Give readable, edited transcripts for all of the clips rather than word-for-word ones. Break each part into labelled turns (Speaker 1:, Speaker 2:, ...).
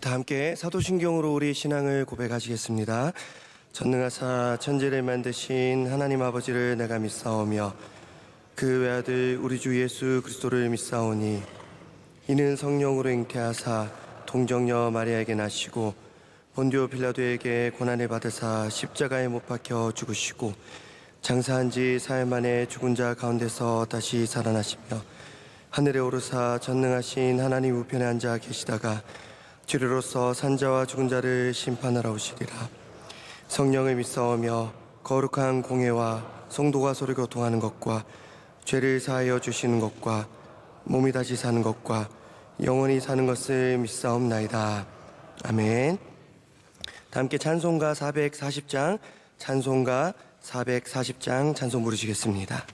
Speaker 1: 다 함께 사도신경으로 우리 신앙을 고백하시겠습니다. 전능하사 천지를 만드신 하나님 아버지를 내가 믿사오며 그 외아들 우리 주 예수 그리스도를 믿사오니 이는 성령으로 잉태하사 동정녀 마리아에게 나시고 본디오 빌라도에게 고난을 받으사 십자가에 못 박혀 죽으시고 장사한 지 사흘 만에 죽은 자 가운데서 다시 살아나시며 하늘에 오르사 전능하신 하나님 우편에 앉아 계시다가 주리로서 산자와 죽은 자를 심판하러 오시리라. 성령을 믿사오며 거룩한 공회와 성도가 서로 교통하는 것과 죄를 사하여 주시는 것과 몸이 다시 사는 것과 영원히 사는 것을 믿사옵나이다. 아멘. 다 함께 찬송가 440장 찬송 부르시겠습니다.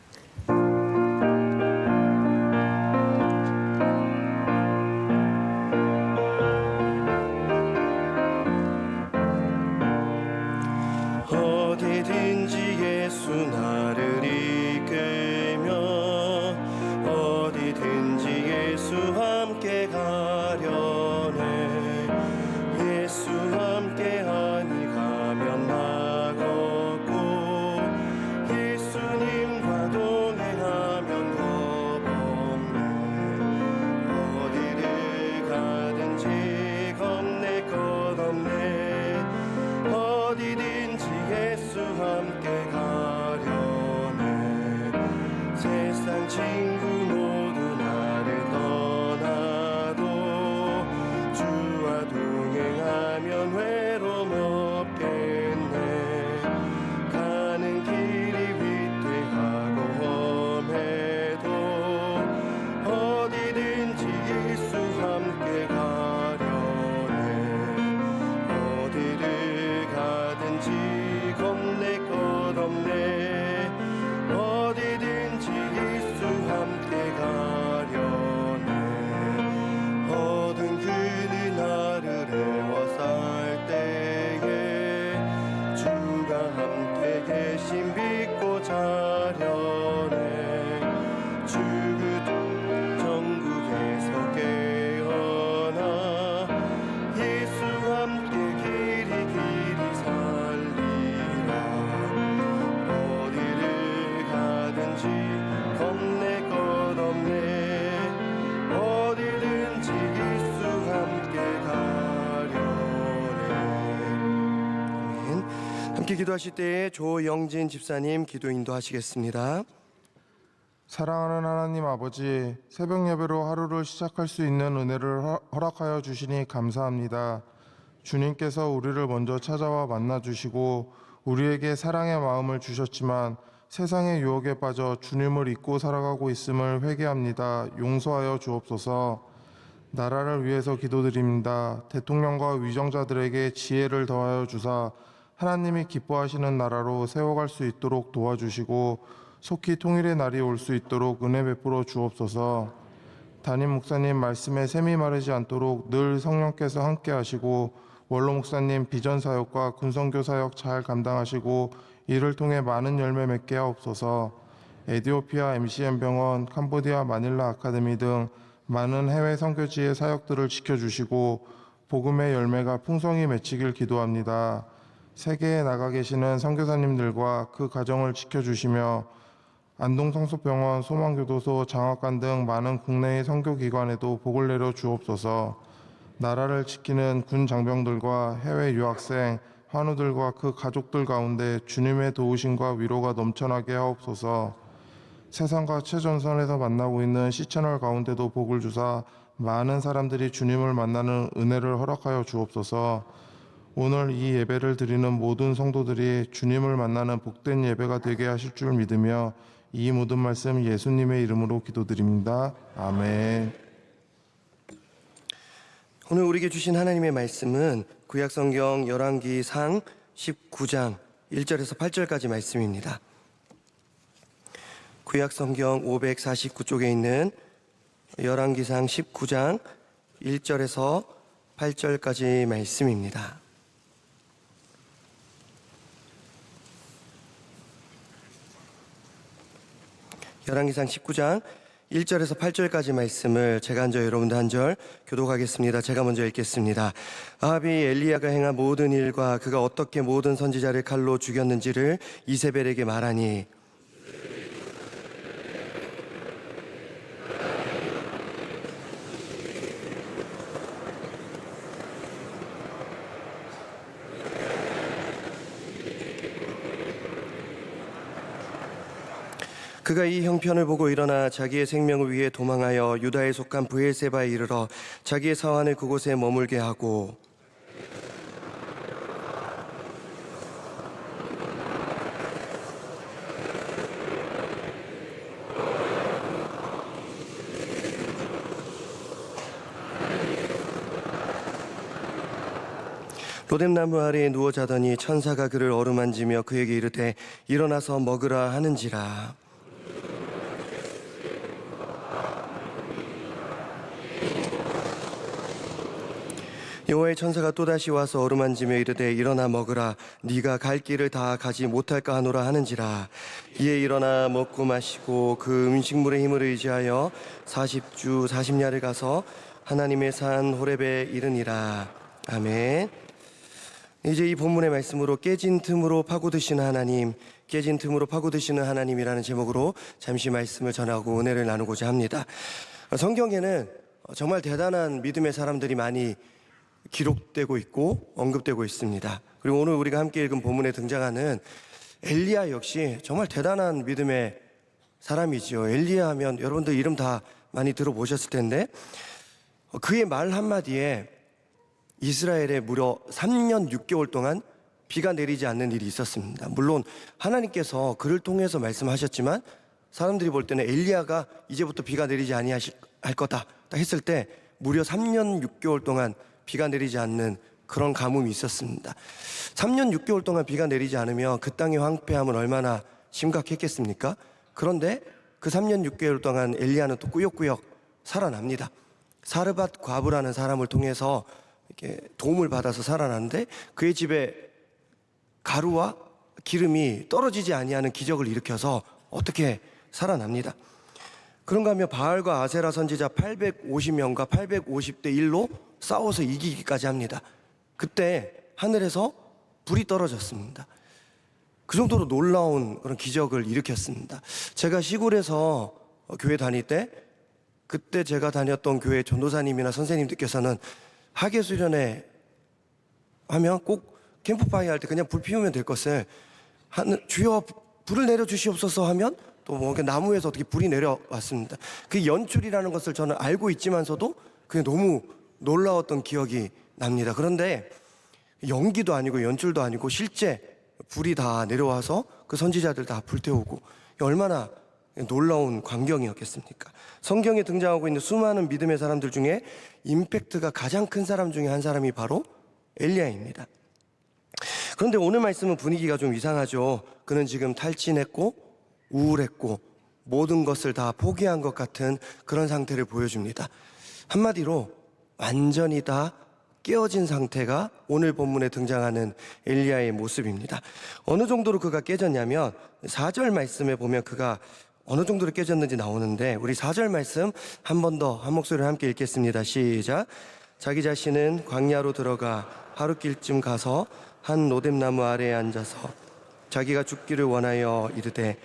Speaker 1: 어디든지 예수 나를 이끌며 어디든지 예수 함께 가려네. 예수 함께하니 가면 나 걷고 예수님과 동행하면 겁 없네. 어디를 가든지 겁낼 것 없네. 어디든지 예수 함께 가려네. 세상 친구 모두 나를 떠나도 주와 동행하면 외로움 없겠네. 가는 길이 위태하고 험해도 어디든지 예수 함께 가려네. 어디를 가든지 겁낼 것 없네. 어디든지 예수 함께 가려네. 어두운 그늘 나를 애워쌀 때에 주가 함께 계신 믿고 자려네. 주그 전국에서 깨어나 예수 함께 길이 살리라. 어디를 가든지 겁낼 것 없네. 어디든지 예수 함께 가려네. 아멘. 함께 기도하실 때에 조영진 집사님 기도 인도하시겠습니다.
Speaker 2: 사랑하는 하나님 아버지, 새벽 예배로 하루를 시작할 수 있는 은혜를 허락하여 주시니 감사합니다. 주님께서 우리를 먼저 찾아와 만나주시고 우리에게 사랑의 마음을 주셨지만 세상의 유혹에 빠져 주님을 잊고 살아가고 있음을 회개합니다. 용서하여 주옵소서. 나라를 위해서 기도드립니다. 대통령과 위정자들에게 지혜를 더하여 주사 하나님이 기뻐하시는 나라로 세워갈 수 있도록 도와주시고 속히 통일의 날이 올 수 있도록 은혜 베풀어 주옵소서. 담임 목사님 말씀에 샘이 마르지 않도록 늘 성령께서 함께 하시고 원로 목사님 비전 사역과 군선교 사역 잘 감당하시고 이를 통해 많은 열매 맺게 하옵소서. 에티오피아 MCM 병원, 캄보디아 마닐라 아카데미 등 많은 해외 선교지의 사역들을 지켜주시고 복음의 열매가 풍성히 맺히길 기도합니다. 세계에 나가 계시는 선교사님들과 그 가정을 지켜주시며 안동성소병원, 소망교도소, 장학관 등 많은 국내의 선교기관에도 복을 내려 주옵소서. 나라를 지키는 군 장병들과 해외 유학생, 환우들과 그 가족들 가운데 주님의 도우심과 위로가 넘쳐나게 하옵소서. 세상과 최전선에서 만나고 있는 시채널 가운데도 복을 주사 많은 사람들이 주님을 만나는 은혜를 허락하여 주옵소서. 오늘 이 예배를 드리는 모든 성도들이 주님을 만나는 복된 예배가 되게 하실 줄 믿으며 이 모든 말씀 예수님의 이름으로 기도드립니다. 아멘.
Speaker 1: 오늘 우리에게 주신 하나님의 말씀은 구약성경 열왕기상 19장 1절에서 8절까지 말씀입니다. 구약성경 549쪽에 있는 열왕기상 19장 1절에서 8절까지 말씀입니다. 열왕기상 19장 1절에서 8절까지 말씀을 제가 한 절 여러분도 한 절 교독하겠습니다. 제가 먼저 읽겠습니다. 아합이 엘리야가 행한 모든 일과 그가 어떻게 모든 선지자를 칼로 죽였는지를 이세벨에게 말하니 그가 이 형편을 보고 일어나 자기의 생명을 위해 도망하여 유다에 속한 브엘세바에 이르러 자기의 사환을 그곳에 머물게 하고 로뎀나무 아래에 누워 자더니 천사가 그를 어루만지며 그에게 이르되 일어나서 먹으라 하는지라. 여호와의 천사가 또다시 와서 어루만지며 이르되 일어나 먹으라. 네가 갈 길을 다 가지 못할까 하노라 하는지라. 이에 일어나 먹고 마시고 그 음식물의 힘을 의지하여 40주 40야를 가서 하나님의 산 호렙에 이르니라. 아멘. 이제 이 본문의 말씀으로 깨진 틈으로 파고드시는 하나님, 깨진 틈으로 파고드시는 하나님이라는 제목으로 잠시 말씀을 전하고 은혜를 나누고자 합니다. 성경에는 정말 대단한 믿음의 사람들이 많이 기록되고 있고 언급되고 있습니다. 그리고 오늘 우리가 함께 읽은 본문에 등장하는 엘리야 역시 정말 대단한 믿음의 사람이지요. 엘리야 하면 여러분들 이름 다 많이 들어보셨을 텐데 그의 말 한마디에 이스라엘에 무려 3년 6개월 동안 비가 내리지 않는 일이 있었습니다. 물론 하나님께서 그를 통해서 말씀하셨지만 사람들이 볼 때는 엘리야가 이제부터 비가 내리지 아니할 거다 했을 때 무려 3년 6개월 동안 비가 내리지 않는 그런 가뭄이 있었습니다. 3년 6개월 동안 비가 내리지 않으면 그 땅의 황폐함은 얼마나 심각했겠습니까? 그런데 그 3년 6개월 동안 엘리야는 또 꾸역꾸역 살아납니다. 사르밧 과부라는 사람을 통해서 이렇게 도움을 받아서 살아났는데 그의 집에 가루와 기름이 떨어지지 아니하는 기적을 일으켜서 어떻게 살아납니다. 그런가 하면 바알과 아세라 선지자 850명과 850대 1로 싸워서 이기기까지 합니다. 그때 하늘에서 불이 떨어졌습니다. 그 정도로 놀라운 그런 기적을 일으켰습니다. 제가 시골에서 교회 다닐 때 그때 제가 다녔던 교회 전도사님이나 선생님들께서는 학예 수련회 하면 꼭 캠프파이어 할 때 그냥 불 피우면 될 것을 주여 불을 내려 주시옵소서 하면 또 뭐 나무에서 어떻게 불이 내려왔습니다. 그 연출이라는 것을 저는 알고 있지만서도 그게 너무 놀라웠던 기억이 납니다. 그런데 연기도 아니고 연출도 아니고 실제 불이 다 내려와서 그 선지자들 다 불태우고 얼마나 놀라운 광경이었겠습니까? 성경에 등장하고 있는 수많은 믿음의 사람들 중에 임팩트가 가장 큰 사람 중에 한 사람이 바로 엘리야입니다. 그런데 오늘 말씀은 분위기가 좀 이상하죠. 그는 지금 탈진했고 우울했고 모든 것을 다 포기한 것 같은 그런 상태를 보여줍니다. 한마디로 완전히 다 깨어진 상태가 오늘 본문에 등장하는 엘리야의 모습입니다. 어느 정도로 그가 깨졌냐면 4절 말씀에 보면 그가 어느 정도로 깨졌는지 나오는데 우리 4절 말씀 한 번 더 한 목소리로 함께 읽겠습니다. 시작. 자기 자신은 광야로 들어가 하룻길쯤 가서 한 로뎀나무 아래에 앉아서 자기가 죽기를 원하여 이르되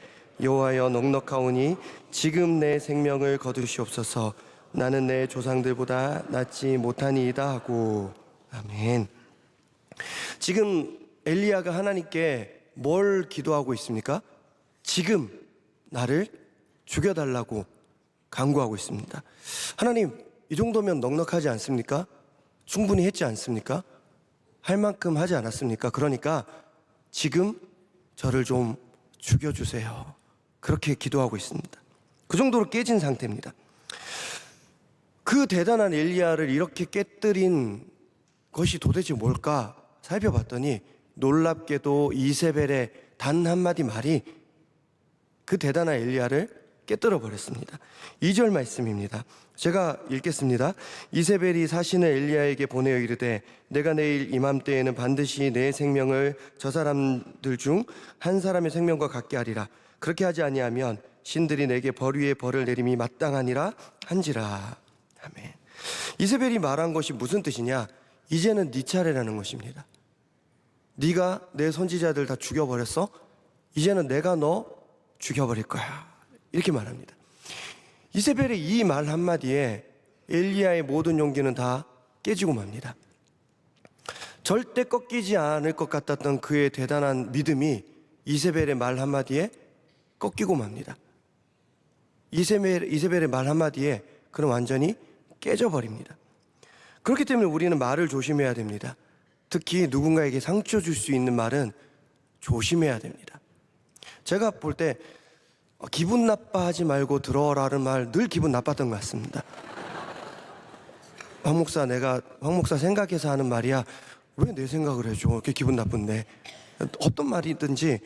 Speaker 1: 여호와여 넉넉하오니 지금 내 생명을 거두시옵소서. 나는 내 조상들보다 낫지 못하니이다 하고. 아멘. 지금 엘리야가 하나님께 뭘 기도하고 있습니까? 지금 나를 죽여달라고 간구하고 있습니다. 하나님, 이 정도면 넉넉하지 않습니까? 충분히 했지 않습니까? 할 만큼 하지 않았습니까? 그러니까 지금 저를 좀 죽여주세요. 그렇게 기도하고 있습니다. 그 정도로 깨진 상태입니다. 그 대단한 엘리야를 이렇게 깨뜨린 것이 도대체 뭘까 살펴봤더니 놀랍게도 이세벨의 단 한마디 말이 그 대단한 엘리야를 깨뜨려 버렸습니다. 2절 말씀입니다. 제가 읽겠습니다. 이세벨이 사신을 엘리야에게 보내어 이르되 내가 내일 이맘때에는 반드시 내 생명을 저 사람들 중 한 사람의 생명과 같게 하리라. 그렇게 하지 아니하면 신들이 내게 벌 위에 벌을 내림이 마땅하니라 한지라. 아멘. 이세벨이 말한 것이 무슨 뜻이냐? 이제는 네 차례라는 것입니다. 네가 내 선지자들 다 죽여버렸어? 이제는 내가 너 죽여버릴 거야. 이렇게 말합니다. 이세벨의 이 말 한마디에 엘리야의 모든 용기는 다 깨지고 맙니다. 절대 꺾이지 않을 것 같았던 그의 대단한 믿음이 이세벨의 말 한마디에 꺾이고 맙니다. 이세벨의 말 한마디에 그는 완전히 깨져버립니다. 그렇기 때문에 우리는 말을 조심해야 됩니다. 특히 누군가에게 상처 줄 수 있는 말은 조심해야 됩니다. 제가 볼 때 기분 나빠하지 말고 들어라는 말 늘 기분 나빴던 것 같습니다. 황 목사 생각해서 하는 말이야. 왜 내 생각을 해줘? 이렇게 기분 나쁜데. 어떤 말이든지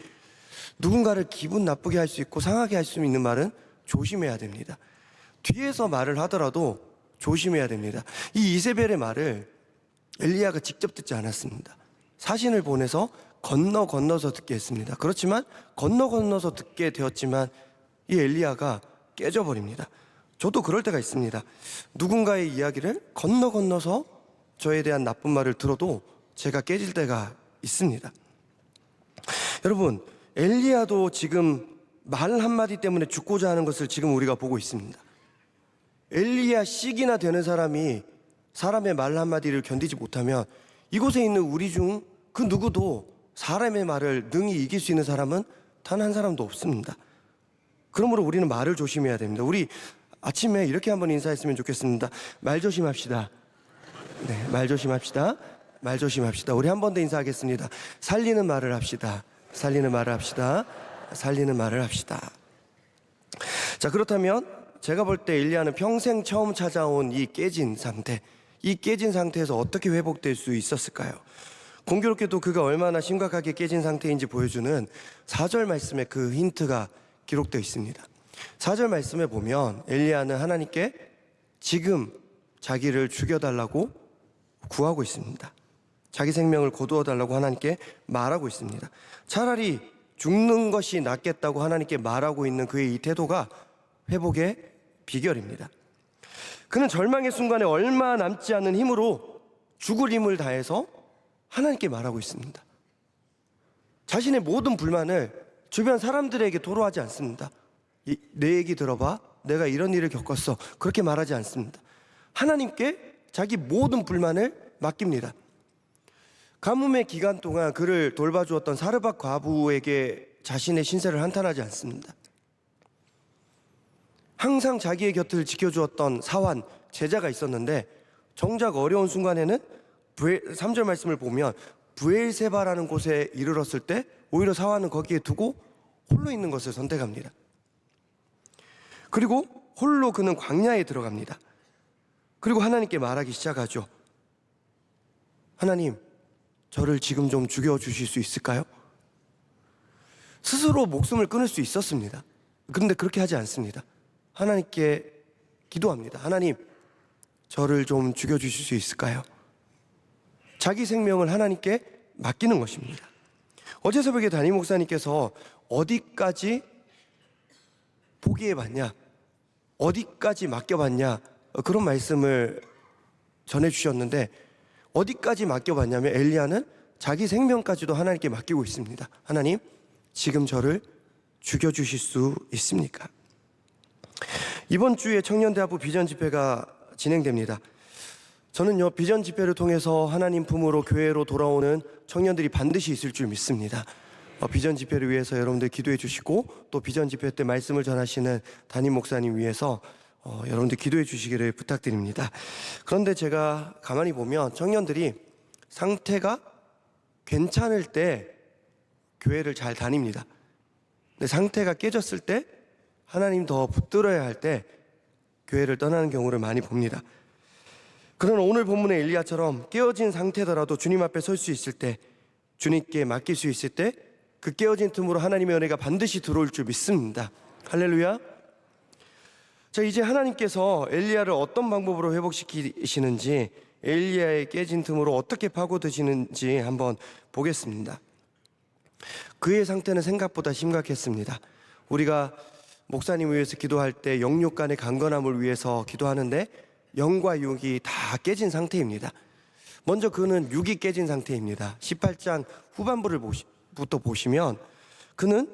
Speaker 1: 누군가를 기분 나쁘게 할 수 있고 상하게 할 수 있는 말은 조심해야 됩니다. 뒤에서 말을 하더라도 조심해야 됩니다. 이 이세벨의 말을 엘리야가 직접 듣지 않았습니다. 사신을 보내서 건너서 듣게 했습니다. 그렇지만 건너서 듣게 되었지만 이 엘리야가 깨져버립니다. 저도 그럴 때가 있습니다. 누군가의 이야기를 건너서 저에 대한 나쁜 말을 들어도 제가 깨질 때가 있습니다. 여러분, 엘리야도 지금 말 한마디 때문에 죽고자 하는 것을 지금 우리가 보고 있습니다. 엘리야 씩이나 되는 사람이 사람의 말 한마디를 견디지 못하면 이곳에 있는 우리 중 그 누구도 사람의 말을 능히 이길 수 있는 사람은 단 한 사람도 없습니다. 그러므로 우리는 말을 조심해야 됩니다. 우리 아침에 이렇게 한번 인사했으면 좋겠습니다. 말 조심합시다. 네, 말 조심합시다. 말 조심합시다. 우리 한 번 더 인사하겠습니다. 살리는 말을 합시다. 살리는 말을 합시다. 살리는 말을 합시다. 자, 그렇다면 제가 볼 때 엘리야는 평생 처음 찾아온 이 깨진 상태에서 어떻게 회복될 수 있었을까요? 공교롭게도 그가 얼마나 심각하게 깨진 상태인지 보여주는 4절 말씀에 그 힌트가 기록되어 있습니다. 4절 말씀에 보면 엘리야는 하나님께 지금 자기를 죽여달라고 구하고 있습니다. 자기 생명을 거두어달라고 하나님께 말하고 있습니다. 차라리 죽는 것이 낫겠다고 하나님께 말하고 있는 그의 이 태도가 회복의 비결입니다. 그는 절망의 순간에 얼마 남지 않은 힘으로 죽을 힘을 다해서 하나님께 말하고 있습니다. 자신의 모든 불만을 주변 사람들에게 토로하지 않습니다. 내 얘기 들어봐. 내가 이런 일을 겪었어. 그렇게 말하지 않습니다. 하나님께 자기 모든 불만을 맡깁니다. 가뭄의 기간 동안 그를 돌봐주었던 사르밧 과부에게 자신의 신세를 한탄하지 않습니다. 항상 자기의 곁을 지켜주었던 사환, 제자가 있었는데 정작 어려운 순간에는 3절 말씀을 보면 브엘세바라는 곳에 이르렀을 때 오히려 사환은 거기에 두고 홀로 있는 것을 선택합니다. 그리고 홀로 그는 광야에 들어갑니다. 그리고 하나님께 말하기 시작하죠. 하나님, 저를 지금 좀 죽여주실 수 있을까요? 스스로 목숨을 끊을 수 있었습니다. 그런데 그렇게 하지 않습니다. 하나님께 기도합니다. 하나님, 저를 좀 죽여주실 수 있을까요? 자기 생명을 하나님께 맡기는 것입니다. 어제 새벽에 담임 목사님께서 어디까지 포기해봤냐, 어디까지 맡겨봤냐, 그런 말씀을 전해주셨는데 어디까지 맡겨봤냐면 엘리야는 자기 생명까지도 하나님께 맡기고 있습니다. 하나님, 지금 저를 죽여주실 수 있습니까? 이번 주에 청년대학부 비전 집회가 진행됩니다. 저는요, 비전 집회를 통해서 하나님 품으로 교회로 돌아오는 청년들이 반드시 있을 줄 믿습니다. 비전 집회를 위해서 여러분들 기도해 주시고 또 비전 집회 때 말씀을 전하시는 담임 목사님 위해서 여러분들 기도해 주시기를 부탁드립니다. 그런데 제가 가만히 보면 청년들이 상태가 괜찮을 때 교회를 잘 다닙니다. 근데 상태가 깨졌을 때 하나님 더 붙들어야 할 때 교회를 떠나는 경우를 많이 봅니다. 그러나 오늘 본문의 엘리야처럼 깨어진 상태더라도 주님 앞에 설 수 있을 때, 주님께 맡길 수 있을 때 그 깨어진 틈으로 하나님의 은혜가 반드시 들어올 줄 믿습니다. 할렐루야. 자, 이제 하나님께서 엘리야를 어떤 방법으로 회복시키시는지, 엘리야의 깨진 틈으로 어떻게 파고드시는지 한번 보겠습니다. 그의 상태는 생각보다 심각했습니다. 우리가 목사님을 위해서 기도할 때 영육 간의 강건함을 위해서 기도하는데 영과 육이 다 깨진 상태입니다. 먼저 그는 육이 깨진 상태입니다. 18장 후반부부터 보시면 그는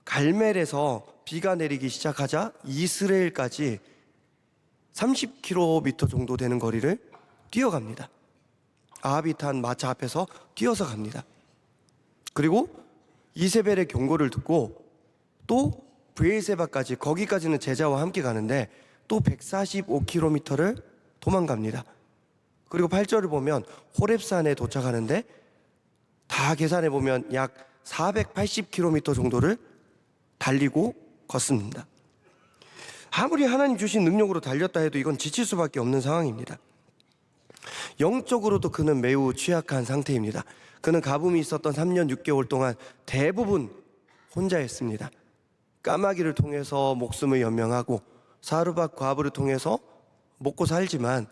Speaker 1: 갈멜에서 비가 내리기 시작하자 이스라엘까지 30km 정도 되는 거리를 뛰어갑니다. 아합이 탄 마차 앞에서 뛰어서 갑니다. 그리고 이세벨의 경고를 듣고 또 브에세바까지, 거기까지는 제자와 함께 가는데 또 145km를 도망갑니다. 그리고 8절을 보면 호렙산에 도착하는데 다 계산해 보면 약 480km 정도를 달리고 걷습니다. 아무리 하나님 주신 능력으로 달렸다 해도 이건 지칠 수밖에 없는 상황입니다. 영적으로도 그는 매우 취약한 상태입니다. 그는 가뭄이 있었던 3년 6개월 동안 대부분 혼자였습니다. 까마귀를 통해서 목숨을 연명하고 사르밧 과부를 통해서 먹고 살지만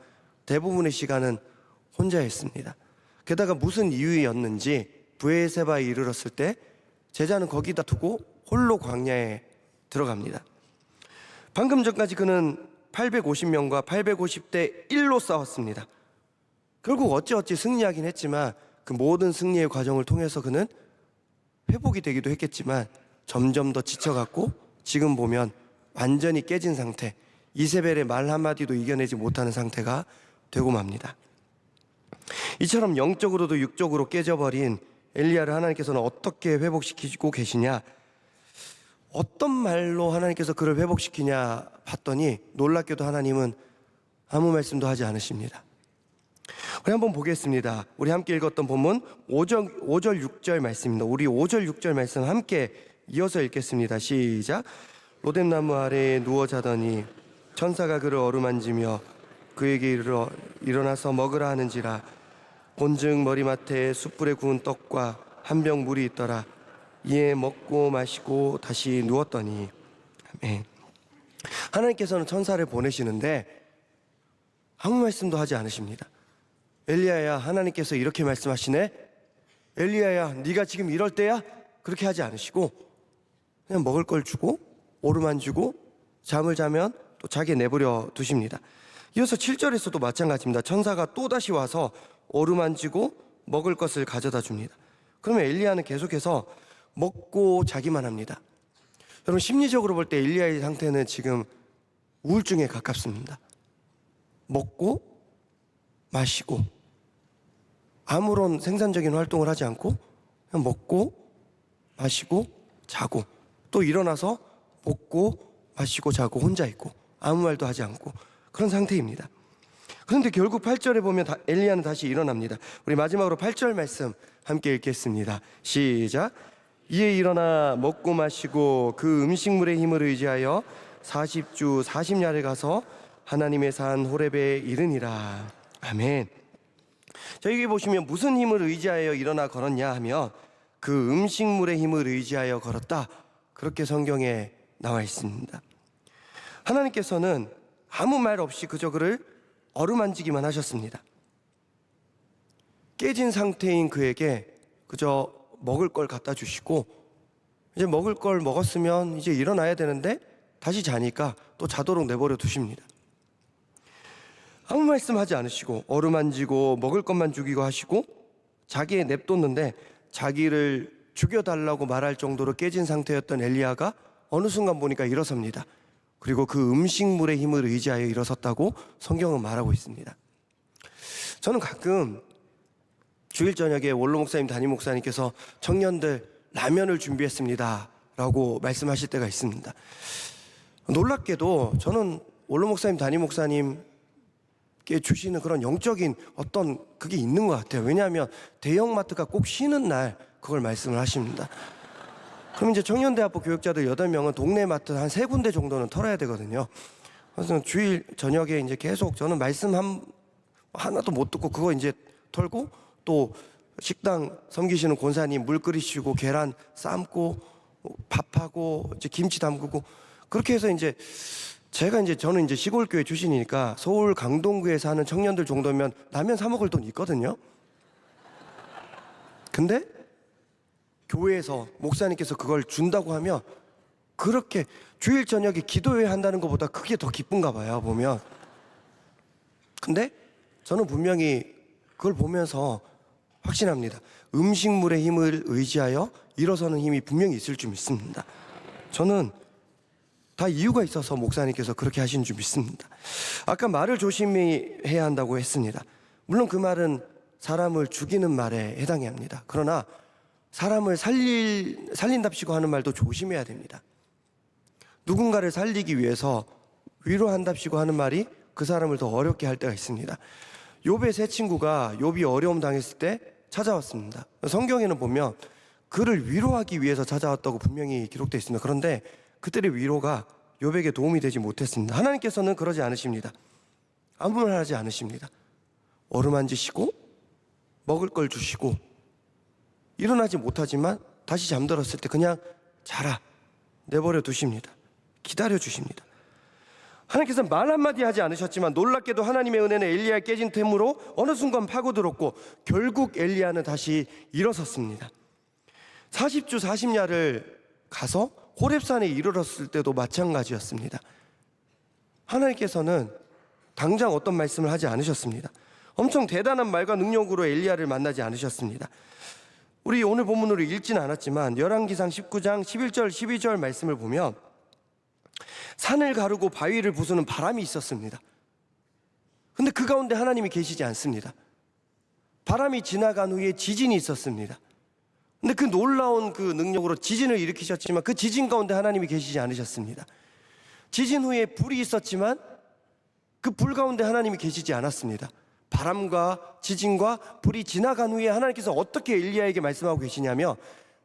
Speaker 1: 대부분의 시간은 혼자였습니다. 게다가 무슨 이유였는지 브에세바에 이르렀을 때 제자는 거기다 두고 홀로 광야에 들어갑니다. 방금 전까지 그는 850명과 850대 1로 싸웠습니다. 결국 어찌어찌 승리하긴 했지만 그 모든 승리의 과정을 통해서 그는 회복이 되기도 했겠지만 점점 더 지쳐갔고 지금 보면 완전히 깨진 상태, 이세벨의 말 한마디도 이겨내지 못하는 상태가 되고 맙니다. 이처럼 영적으로도 육적으로 깨져버린 엘리야를 하나님께서는 어떻게 회복시키고 계시냐, 어떤 말로 하나님께서 그를 회복시키냐 봤더니 놀랍게도 하나님은 아무 말씀도 하지 않으십니다. 우리 한번 보겠습니다. 우리 함께 읽었던 본문 5절 6절 말씀입니다. 우리 5절 6절 말씀 함께 이어서 읽겠습니다. 시작. 로뎀나무 아래에 누워 자더니 천사가 그를 어루만지며 그에게 이르러 일어나서 먹으라 하는지라. 본즉 머리맡에 숯불에 구운 떡과 한 병 물이 있더라. 이에 먹고 마시고 다시 누웠더니. 아멘. 하나님께서는 천사를 보내시는데 아무 말씀도 하지 않으십니다. 엘리야야, 하나님께서 이렇게 말씀하시네. 엘리야야, 네가 지금 이럴 때야? 그렇게 하지 않으시고 그냥 먹을 걸 주고 오르만주고 잠을 자면 또 자기에 내버려 두십니다. 이어서 7절에서도 마찬가지입니다. 천사가 또다시 와서 오르만지고 먹을 것을 가져다 줍니다. 그러면 엘리야는 계속해서 먹고 자기만 합니다. 여러분, 심리적으로 볼 때 엘리야의 상태는 지금 우울증에 가깝습니다. 먹고 마시고 아무런 생산적인 활동을 하지 않고 그냥 먹고 마시고 자고 또 일어나서 먹고 마시고 자고 혼자 있고 아무 말도 하지 않고 그런 상태입니다. 그런데 결국 8절에 보면 엘리야는 다시 일어납니다. 우리 마지막으로 8절 말씀 함께 읽겠습니다. 시작. 이에 일어나 먹고 마시고 그 음식물의 힘을 의지하여 40주 40야를 가서 하나님의 산 호렙에 이르니라. 아멘. 자, 여기 보시면 무슨 힘을 의지하여 일어나 걸었냐 하면 그 음식물의 힘을 의지하여 걸었다, 그렇게 성경에 나와 있습니다. 하나님께서는 아무 말 없이 그저 그를 어루만지기만 하셨습니다. 깨진 상태인 그에게 그저 먹을 걸 갖다 주시고 이제 먹을 걸 먹었으면 이제 일어나야 되는데 다시 자니까 또 자도록 내버려 두십니다. 아무 말씀하지 않으시고 어루만지고 먹을 것만 주기고 하시고 자기에 냅뒀는데 자기를 죽여달라고 말할 정도로 깨진 상태였던 엘리야가 어느 순간 보니까 일어섭니다. 그리고 그 음식물의 힘을 의지하여 일어섰다고 성경은 말하고 있습니다. 저는 가끔 주일 저녁에 원로 목사님, 담임 목사님께서 청년들 라면을 준비했습니다 라고 말씀하실 때가 있습니다. 놀랍게도 저는 원로 목사님, 담임 목사님께 주시는 그런 영적인 어떤 그게 있는 것 같아요. 왜냐하면 대형마트가 꼭 쉬는 날 그걸 말씀을 하십니다. 그럼 이제 청년대학부 교육자들 8명은 동네 마트 한 3군데 정도는 털어야 되거든요. 그래서 주일 저녁에 이제 계속 저는 말씀 하나도 못 듣고 그거 이제 털고 또 식당 섬기시는 권사님 물 끓이시고 계란 삶고 밥하고 이제 김치 담그고 그렇게 해서 이제 저는 이제 시골교회 출신이니까 서울 강동구에 사는 청년들 정도면 라면 사 먹을 돈 있거든요. 근데 교회에서 목사님께서 그걸 준다고 하면 그렇게 주일 저녁에 기도회 한다는 것보다 그게 더 기쁜가 봐요, 보면. 근데 저는 분명히 그걸 보면서 확신합니다. 음식물의 힘을 의지하여 일어서는 힘이 분명히 있을 줄 믿습니다. 저는 다 이유가 있어서 목사님께서 그렇게 하신 줄 믿습니다. 아까 말을 조심히 해야 한다고 했습니다. 물론 그 말은 사람을 죽이는 말에 해당해야 합니다. 그러나 사람을 살린답시고 하는 말도 조심해야 됩니다. 누군가를 살리기 위해서 위로한답시고 하는 말이 그 사람을 더 어렵게 할 때가 있습니다. 욥의 세 친구가 욥이 어려움 당했을 때 찾아왔습니다. 성경에는 보면 그를 위로하기 위해서 찾아왔다고 분명히 기록되어 있습니다. 그런데 그들의 위로가 욥에게 도움이 되지 못했습니다. 하나님께서는 그러지 않으십니다. 아무 말 하지 않으십니다. 어루만지시고 먹을 걸 주시고 일어나지 못하지만 다시 잠들었을 때 그냥 자라 내버려 두십니다. 기다려 주십니다. 하나님께서 말 한마디 하지 않으셨지만 놀랍게도 하나님의 은혜는 엘리야의 깨진 템으로 어느 순간 파고들었고 결국 엘리야는 다시 일어섰습니다. 40주 40야를 가서 호렙산에 이르렀을 때도 마찬가지였습니다. 하나님께서는 당장 어떤 말씀을 하지 않으셨습니다. 엄청 대단한 말과 능력으로 엘리야를 만나지 않으셨습니다. 우리 오늘 본문으로 읽지는 않았지만 열왕기상 19장 11절 12절 말씀을 보면 산을 가르고 바위를 부수는 바람이 있었습니다. 근데 그 가운데 하나님이 계시지 않습니다. 바람이 지나간 후에 지진이 있었습니다. 근데 그 놀라운 그 능력으로 지진을 일으키셨지만 그 지진 가운데 하나님이 계시지 않으셨습니다. 지진 후에 불이 있었지만 그 불 가운데 하나님이 계시지 않았습니다. 바람과 지진과 불이 지나간 후에 하나님께서 어떻게 엘리야에게 말씀하고 계시냐면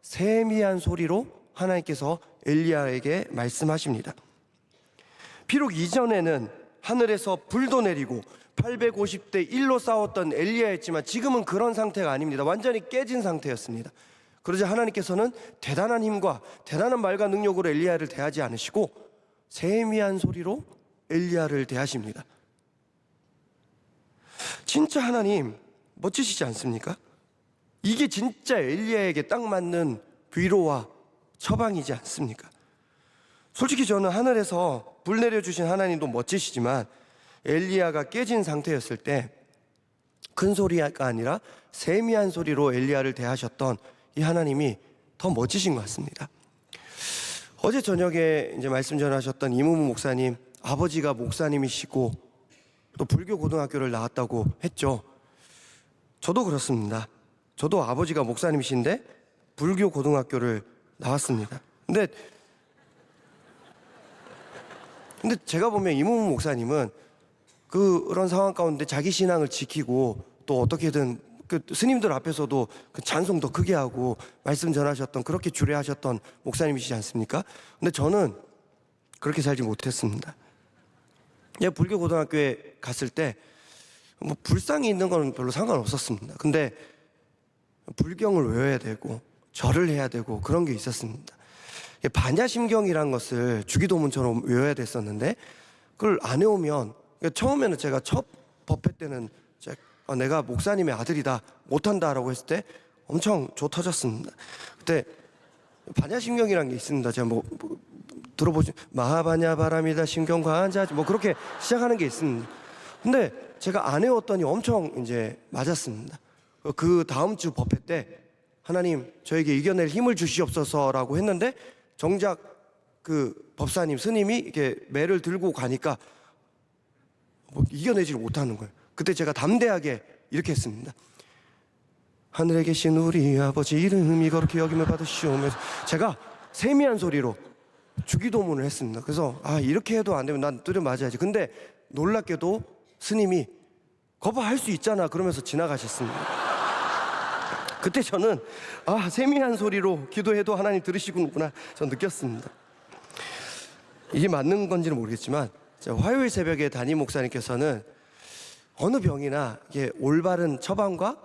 Speaker 1: 세미한 소리로 하나님께서 엘리야에게 말씀하십니다. 비록 이전에는 하늘에서 불도 내리고 850대 1로 싸웠던 엘리야였지만 지금은 그런 상태가 아닙니다. 완전히 깨진 상태였습니다. 그러자 하나님께서는 대단한 힘과 대단한 말과 능력으로 엘리야를 대하지 않으시고 세미한 소리로 엘리야를 대하십니다. 진짜 하나님 멋지시지 않습니까? 이게 진짜 엘리야에게 딱 맞는 위로와 처방이지 않습니까? 솔직히 저는 하늘에서 불 내려주신 하나님도 멋지시지만 엘리야가 깨진 상태였을 때 큰 소리가 아니라 세미한 소리로 엘리야를 대하셨던 이 하나님이 더 멋지신 것 같습니다. 어제 저녁에 이제 말씀 전하셨던 이무무 목사님, 아버지가 목사님이시고 또 불교 고등학교를 나왔다고 했죠. 저도 그렇습니다. 저도 아버지가 목사님이신데 불교 고등학교를 나왔습니다. 근데 제가 보면 이무무 목사님은 그런 상황 가운데 자기 신앙을 지키고 또 어떻게든 그 스님들 앞에서도 그 찬송 더 크게 하고 말씀 전하셨던 그렇게 주례하셨던 목사님이시지 않습니까? 근데 저는 그렇게 살지 못했습니다. 제가 불교 고등학교에 갔을 때 뭐 불상이 있는 건 별로 상관없었습니다. 근데 불경을 외워야 되고 절을 해야 되고 그런 게 있었습니다. 반야심경이라는 것을 주기도문처럼 외워야 됐었는데 그걸 안 외우면 처음에는 제가 첫 법회 때는 내가 목사님의 아들이다 못한다라고 했을 때 엄청 조 터졌습니다. 그때 반야심경이라는 게 있습니다. 제가 뭐 들어보시 마하바냐 바람이다 심경관자 뭐 그렇게 시작하는 게 있습니다. 근데 제가 안 외웠더니 엄청 이제 맞았습니다. 그 다음 주 법회 때 하나님 저에게 이겨낼 힘을 주시옵소서라고 했는데 정작 그 법사님 스님이 이렇게 매를 들고 가니까 뭐 이겨내지를 못하는 거예요. 그때 제가 담대하게 이렇게 했습니다. 하늘에 계신 우리 아버지 이름이 거룩히 여김을 받으시오며 제가 세미한 소리로 주기도문을 했습니다. 그래서 이렇게 해도 안 되면 난 두려 맞아야지. 근데 놀랍게도 스님이 거봐 할 수 있잖아 그러면서 지나가셨습니다. 그때 저는 세미한 소리로 기도해도 하나님 들으시구나 전 느꼈습니다. 이게 맞는 건지는 모르겠지만 화요일 새벽에 담임 목사님께서는 어느 병이나 이게 올바른 처방과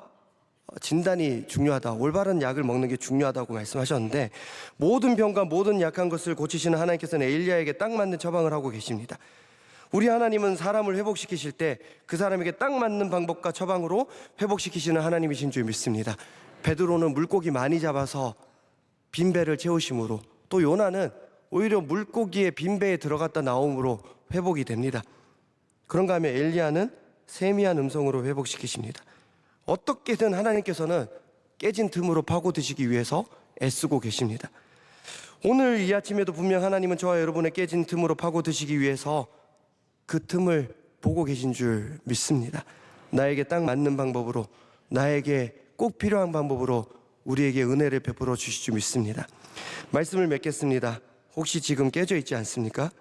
Speaker 1: 진단이 중요하다, 올바른 약을 먹는 게 중요하다고 말씀하셨는데 모든 병과 모든 약한 것을 고치시는 하나님께서는 엘리야에게 딱 맞는 처방을 하고 계십니다. 우리 하나님은 사람을 회복시키실 때 그 사람에게 딱 맞는 방법과 처방으로 회복시키시는 하나님이신 줄 믿습니다. 베드로는 물고기 많이 잡아서 빈 배를 채우심으로 또 요나는 오히려 물고기의 빈배에 들어갔다 나옴으로 회복이 됩니다. 그런가 하면 엘리야는 세미한 음성으로 회복시키십니다. 어떻게든 하나님께서는 깨진 틈으로 파고드시기 위해서 애쓰고 계십니다. 오늘 이 아침에도 분명 하나님은 저와 여러분의 깨진 틈으로 파고드시기 위해서 그 틈을 보고 계신 줄 믿습니다. 나에게 딱 맞는 방법으로, 나에게 꼭 필요한 방법으로 우리에게 은혜를 베풀어 주실 줄 믿습니다. 말씀을 맺겠습니다. 혹시 지금 깨져 있지 않습니까?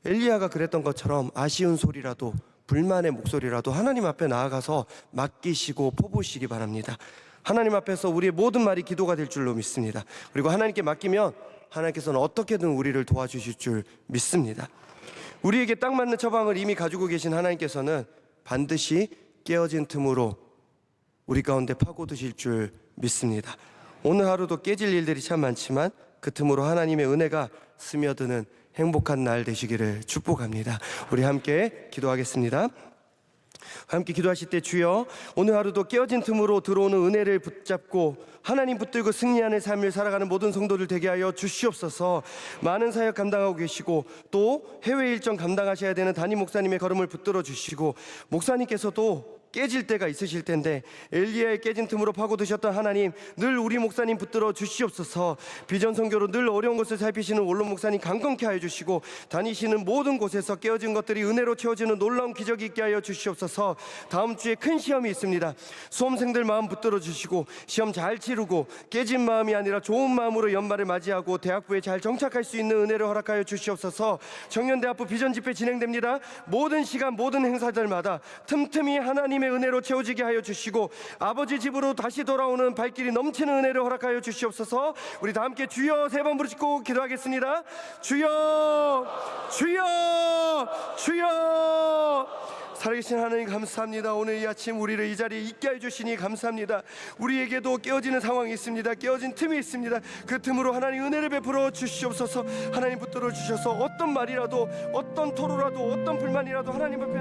Speaker 1: 엘리야가 그랬던 것처럼 아쉬운 소리라도, 불만의 목소리라도 하나님 앞에 나아가서 맡기시고 퍼부으시기 바랍니다. 하나님 앞에서 우리의 모든 말이 기도가 될 줄로 믿습니다. 그리고 하나님께 맡기면 하나님께서는 어떻게든 우리를 도와주실 줄 믿습니다. 우리에게 딱 맞는 처방을 이미 가지고 계신 하나님께서는 반드시 깨어진 틈으로 우리 가운데 파고드실 줄 믿습니다. 오늘 하루도 깨질 일들이 참 많지만 그 틈으로 하나님의 은혜가 스며드는 행복한 날 되시기를 축복합니다. 우리 함께 기도하겠습니다. 함께 기도하실 때 주여, 오늘 하루도 깨어진 틈으로 들어오는 은혜를 붙잡고 하나님 붙들고 승리하는 삶을 살아가는 모든 성도들 되게 하여 주시옵소서. 많은 사역 감당하고 계시고 또 해외 일정 감당하셔야 되는 담임 목사님의 걸음을 붙들어 주시고, 목사님께서도 깨질 때가 있으실 텐데 엘리야의 깨진 틈으로 파고드셨던 하나님, 늘 우리 목사님 붙들어 주시옵소서. 비전 선교로 늘 어려운 것을 살피시는 원로 목사님 강건케 하여 주시고, 다니시는 모든 곳에서 깨어진 것들이 은혜로 채워지는 놀라운 기적이 있게 하여 주시옵소서. 다음 주에 큰 시험이 있습니다. 수험생들 마음 붙들어 주시고 시험 잘 치르고 깨진 마음이 아니라 좋은 마음으로 연말을 맞이하고 대학부에 잘 정착할 수 있는 은혜를 허락하여 주시옵소서. 청년대학부 비전 집회 진행됩니다. 모든 시간 모든 행사들마다 틈틈이 하나님의 은혜로 채워지게 하여 주시고, 아버지 집으로 다시 돌아오는 발길이 넘치는 은혜를 허락하여 주시옵소서. 우리 다 함께 주여 세 번 부르짖고 기도하겠습니다. 주여, 주여, 주여. 살아계신 하나님 감사합니다. 오늘 이 아침 우리를 이 자리에 있게 해주시니 감사합니다. 우리에게도 깨어지는 상황이 있습니다. 깨어진 틈이 있습니다. 그 틈으로 하나님 은혜를 베풀어 주시옵소서. 하나님 붙들어 주셔서 어떤 말이라도, 어떤 토로라도, 어떤 불만이라도 하나님 앞에